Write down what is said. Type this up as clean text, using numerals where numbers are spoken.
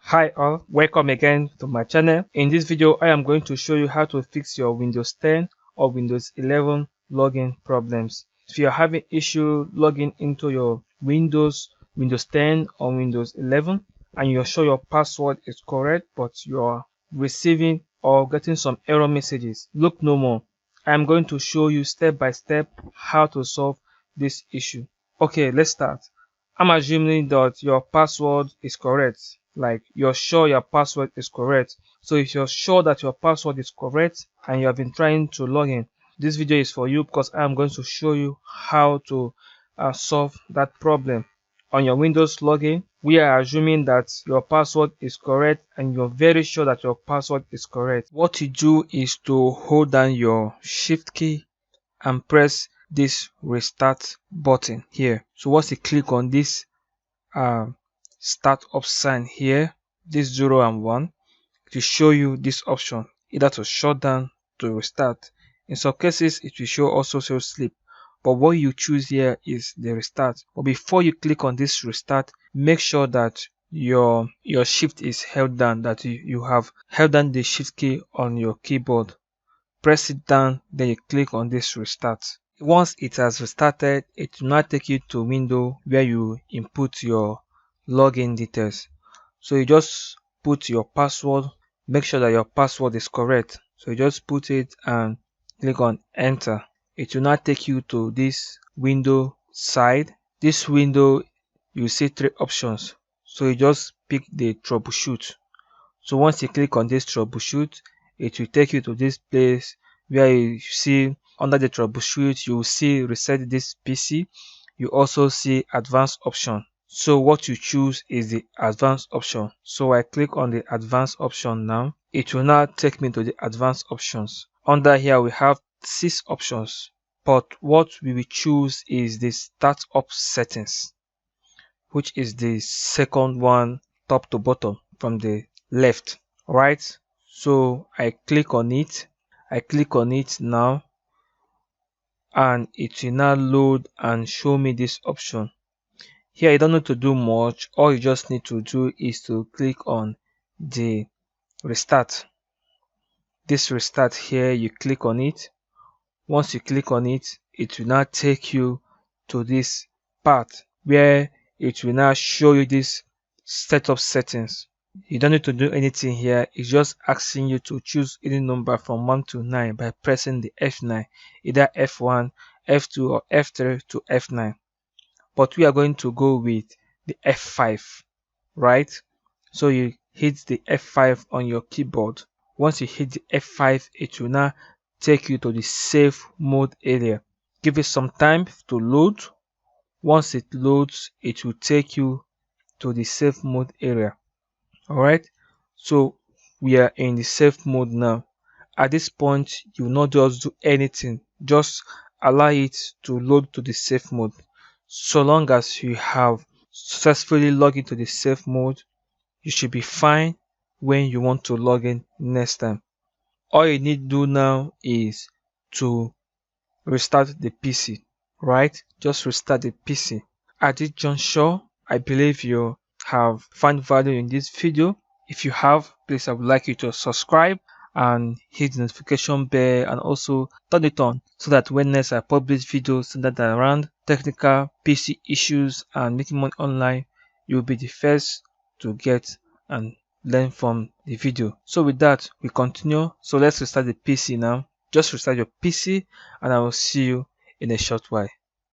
Hi all, welcome again to my channel. In this video I am going to show you how to fix your Windows 10 or Windows 11 login problems. If you are having issue logging into your Windows 10 or Windows 11 and you're sure your password is correct but you are receiving or getting some error messages, look no more. I am going to show you step by step how to solve this issue. Okay, let's start. I'm assuming that your password is correct. Like you're sure your password is correct. So if you're sure that your password is correct and you have been trying to log in, this video is for you because I'm going to show you how to solve that problem. On your Windows login, we are assuming that your password is correct and you're very sure that your password is correct. What you do is to hold down your shift key and press this restart button here. So once you click on this start up sign here, this 0 and 1, it will show you this option, either to shut down, to restart. In some cases it will show also show sleep, but what you choose here is the restart. But before you click on this restart, make sure that your shift is held down, that you have held down the shift key on your keyboard. Press it down, then you click on this restart. Once it has restarted, it will now take you to a window where you input your login details. So you just put your password, make sure that your password is correct. So you just put it and click on enter. It will now take you to this window side. This window, you see 3 options. So you just pick the troubleshoot. So once you click on this troubleshoot, it will take you to this place where you see under the troubleshoot, you will see reset this PC. You also see advanced option. So what you choose is the advanced option. So I click on the advanced option now. It will now take me to the advanced options. Under here we have 6 options, but what we will choose is the startup settings, which is the second one top to bottom from the left. Right, so I click on it. Now and it will now load and show me this option. Here you don't need to do much. All you just need to do is to click on the restart. This restart here, you click on it. Once you click on it, it will now take you to this part where it will now show you this setup settings. You don't need to do anything here. It's just asking you to choose any number from 1 to 9 by pressing the F9, either F1, F2 or F3 to F9. But we are going to go with the F5, right? So you hit the F5 on your keyboard. Once you hit the F5, it will now take you to the safe mode area. Give it some time to load. Once it loads, it will take you to the safe mode area. Alright, so we are in the safe mode now. At this point, you will not just do anything, just allow it to load to the safe mode. So long as you have successfully logged into the safe mode, you should be fine when you want to log in next time. All you need to do now is to restart the PC, right? Just restart the PC. At this juncture, I believe you have found value in this video. If you have, please, I would like you to subscribe and hit the notification bell and also turn it on so that when next I publish videos that are around technical PC issues and making money online, you'll be the first to get and learn from the video. So with that, we continue. So let's restart the PC now. Just restart your PC and I will see you in a short while.